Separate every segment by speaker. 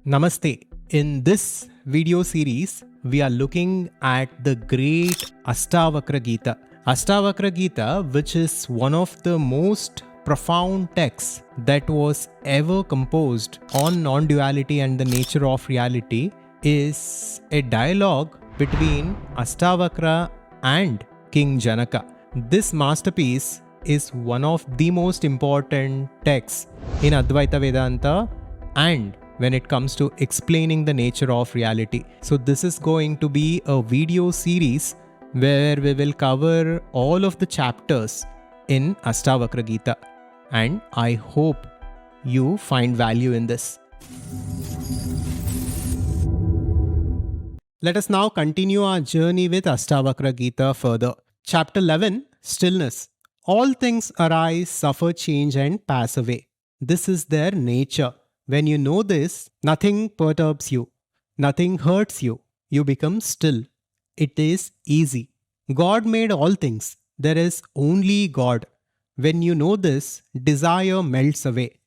Speaker 1: Namaste. In this video series, we are looking at the great Ashtavakra Gita. Ashtavakra Gita, which is one of the most profound texts that was ever composed on non-duality and the nature of reality, is a dialogue between Ashtavakra and King Janaka. This masterpiece is one of the most important texts in Adhvaitha Vedanta and when it comes to explaining the nature of reality. So this is going to be a video series where we will cover all of the chapters in Ashtavakra Gita, and I hope you find value in this. Let us now continue our journey with Ashtavakra Gita further. Chapter 11, Stillness. All things arise, suffer change and pass away. This is their nature. When you know this, nothing perturbs you, nothing hurts you, you become still. It is easy. God made all things. There is only God. When you know this, desire melts away.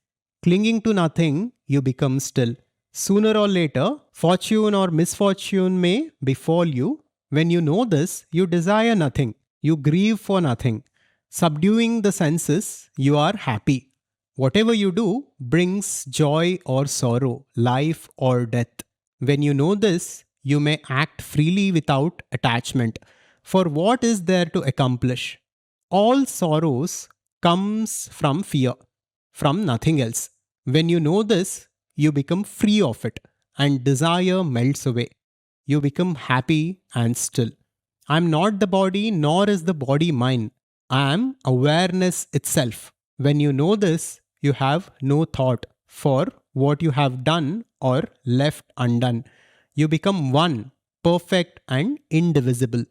Speaker 1: Clinging to nothing, you become still. Sooner or later, fortune or misfortune may befall you. When you know this, you desire nothing. You grieve for nothing. Subduing the senses, you are happy. Whatever you do brings joy or sorrow, life or death. When you know this, you may act freely without attachment. For what is there to accomplish? All sorrows comes from fear, from nothing else. When you know this, you become free of it and desire melts away. You become happy and still. I am not the body, nor is the body mine. I am awareness itself. When you know this, you have no thought for what you have done or left undone. You become one, perfect and indivisible.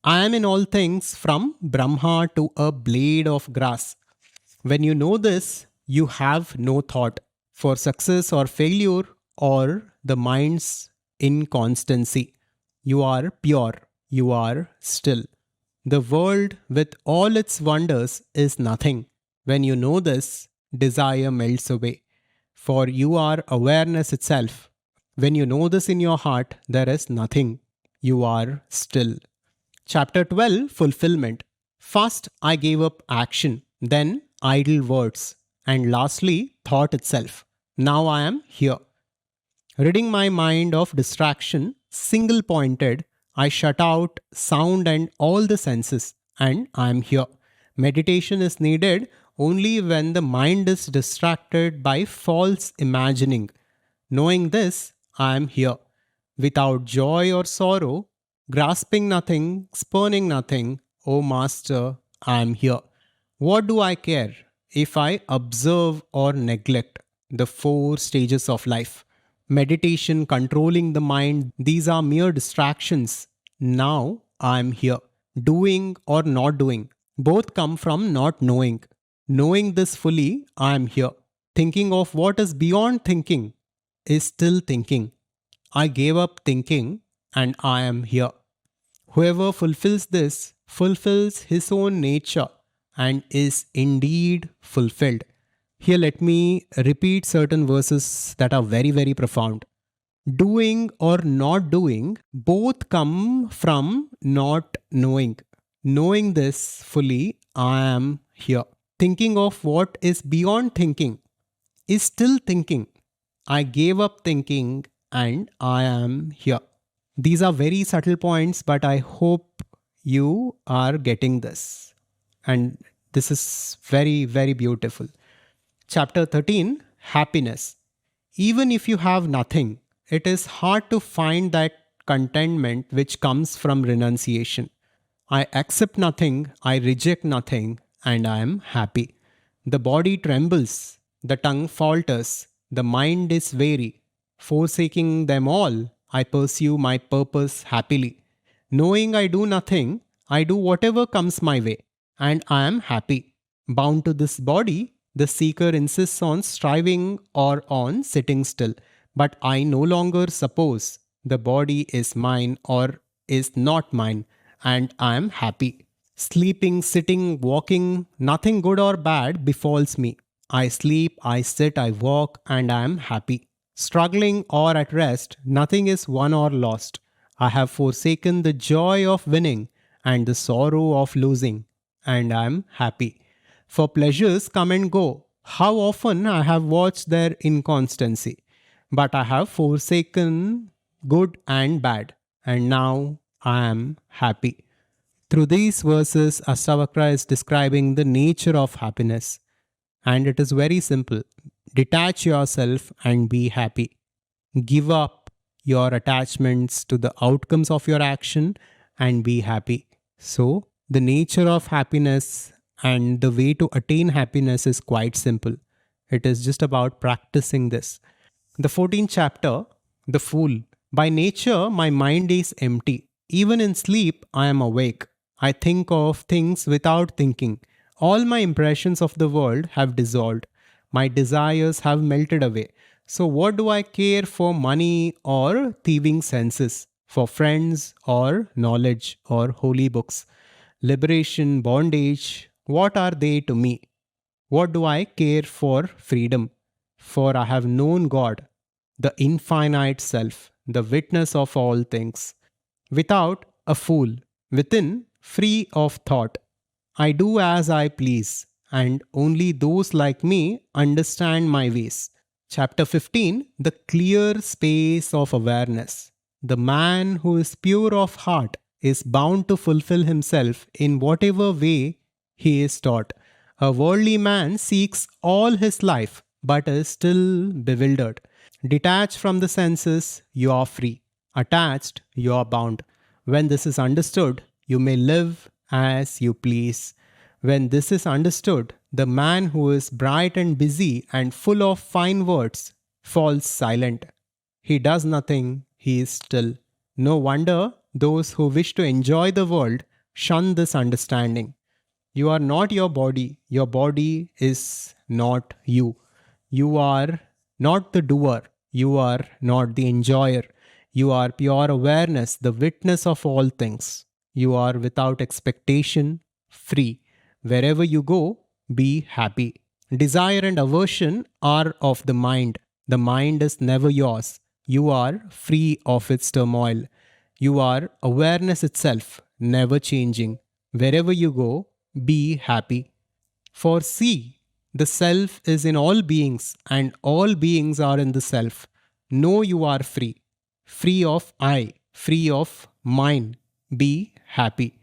Speaker 1: I am in all things from Brahma to a blade of grass. When you know this, you have no thought for success or failure or the mind's inconstancy. You are pure. You are still. The world with all its wonders is nothing. When you know this, desire melts away. For you are awareness itself. When you know this in your heart, there is nothing. You are still. Chapter 12, Fulfillment. First, I gave up action, then idle words, and lastly, thought itself. Now I am here. Ridding my mind of distraction, single-pointed, I shut out sound and all the senses, and I am here. Meditation is needed only when the mind is distracted by false imagining. Knowing this, I am here. Without joy or sorrow, grasping nothing, spurning nothing, O Master, I am here. What do I care if I observe or neglect the 4 stages of life? Meditation, controlling the mind, these are mere distractions. Now I am here. Doing or not doing, both come from not knowing. Knowing this fully, I am here. Thinking of what is beyond thinking is still thinking. I gave up thinking and I am here. Whoever fulfills this fulfills his own nature and is indeed fulfilled. Here let me repeat certain verses that are very, very profound. Doing or not doing, both come from not knowing. Knowing this fully, I am here. Thinking of what is beyond thinking is still thinking. I gave up thinking and I am here. These are very subtle points, but I hope you are getting this. And this is very, very beautiful. Chapter 13, Happiness. Even if you have nothing, it is hard to find that contentment which comes from renunciation. I accept nothing, I reject nothing, and I am happy. The body trembles, the tongue falters, the mind is weary. Forsaking them all, I pursue my purpose happily. Knowing I do nothing, I do whatever comes my way, and I am happy. Bound to this body, the seeker insists on striving or on sitting still. But I no longer suppose the body is mine or is not mine, and I am happy. Sleeping, sitting, walking, nothing good or bad befalls me. I sleep, I sit, I walk, and I am happy. Struggling or at rest, nothing is won or lost. I have forsaken the joy of winning and the sorrow of losing, and I am happy. For pleasures come and go. How often I have watched their inconstancy. But I have forsaken good and bad, and now I am happy. Through these verses, Ashtavakra is describing the nature of happiness. And it is very simple. Detach yourself and be happy. Give up your attachments to the outcomes of your action and be happy. So, the nature of happiness and the way to attain happiness is quite simple. It is just about practicing this. The 14th chapter, The Fool. By nature, my mind is empty. Even in sleep, I am awake. I think of things without thinking. All my impressions of the world have dissolved. My desires have melted away. So, what do I care for money or thieving senses? For friends or knowledge or holy books? Liberation, bondage, what are they to me? What do I care for freedom? For I have known God, the infinite self, the witness of all things. Without, a fool. Within, free of thought. I do as I please, and only those like me understand my ways. Chapter 15, The Clear Space of Awareness. The man who is pure of heart is bound to fulfill himself in whatever way he is taught. A worldly man seeks all his life but is still bewildered. Detached from the senses, you are free. Attached, you are bound. When this is understood, you may live as you please. When this is understood, the man who is bright and busy and full of fine words falls silent. He does nothing, he is still. No wonder those who wish to enjoy the world shun this understanding. You are not your body is not you. You are not the doer, you are not the enjoyer. You are pure awareness, the witness of all things. You are without expectation, free. Wherever you go, be happy. Desire and aversion are of the mind. The mind is never yours. You are free of its turmoil. You are awareness itself, never changing. Wherever you go, be happy. For see, the self is in all beings, and all beings are in the self. Know you are free. Free of I, free of mine. Be happy.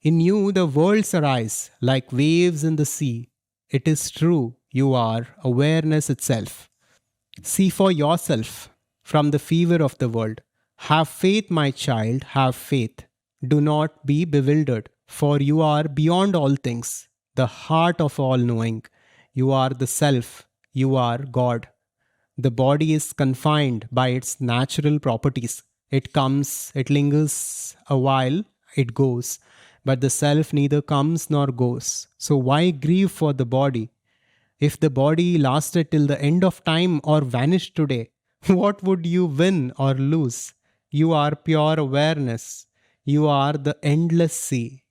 Speaker 1: In you, the worlds arise like waves in the sea. It is true, you are awareness itself. See for yourself from the fever of the world. Have faith, my child, have faith. Do not be bewildered, for you are beyond all things, the heart of all knowing. You are the self, you are God. The body is confined by its natural properties. It comes, it lingers a while, it goes. But the self neither comes nor goes. So why grieve for the body? If the body lasted till the end of time or vanished today, what would you win or lose? You are pure awareness. You are the endless sea,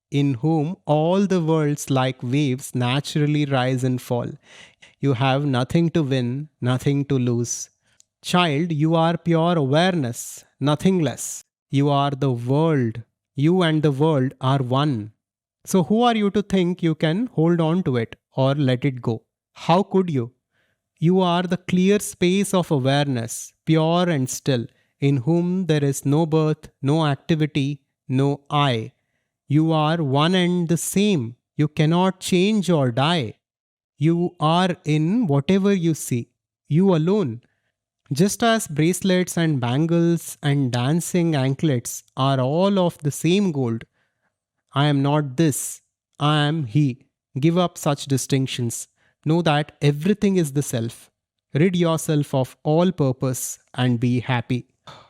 Speaker 1: in whom all the worlds like waves naturally rise and fall. You have nothing to win, nothing to lose. Child, you are pure awareness, nothing less. You are the world. You and the world are one. So, who are you to think you can hold on to it or let it go? How could you? You are the clear space of awareness, pure and still, in whom there is no birth, no activity, no I. You are one and the same. You cannot change or die. You are in whatever you see. You alone. Just as bracelets and bangles and dancing anklets are all of the same gold, I am not this, I am he. Give up such distinctions. Know that everything is the self. Rid yourself of all purpose and be happy.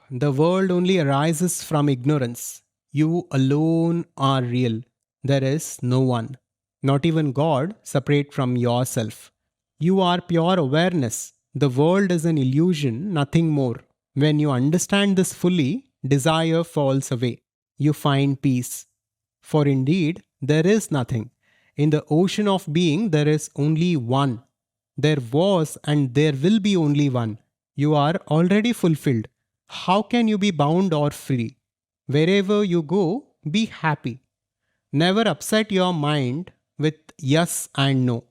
Speaker 1: The world only arises from ignorance. You alone are real. There is no one, not even God, separate from yourself. You are pure awareness. The world is an illusion, nothing more. When you understand this fully, desire falls away. You find peace. For indeed, there is nothing. In the ocean of being, there is only one. There was and there will be only one. You are already fulfilled. How can you be bound or free? Wherever you go, be happy. Never upset your mind with yes and no.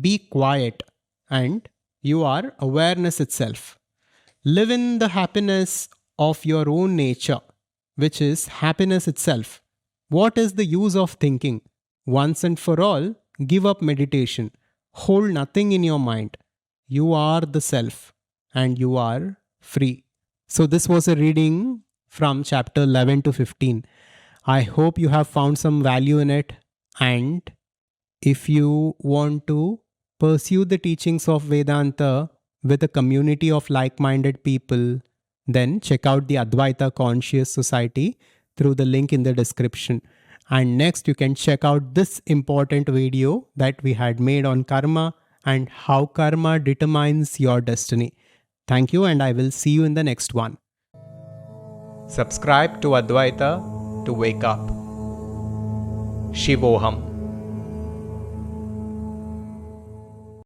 Speaker 1: Be quiet, and you are awareness itself. Live in the happiness of your own nature, which is happiness itself. What is the use of thinking? Once and for all, give up meditation. Hold nothing in your mind. You are the self and you are free. So, this was a reading from chapter 11 to 15. I hope you have found some value in it. And if you want to pursue the teachings of Vedanta with a community of like minded people, then check out the Adhvaitha Conscious Society through the link in the description. And next, you can check out this important video that we had made on karma and how karma determines your destiny. Thank you, and I will see you in the next one. Subscribe to Adhvaitha to wake up. Shivoham.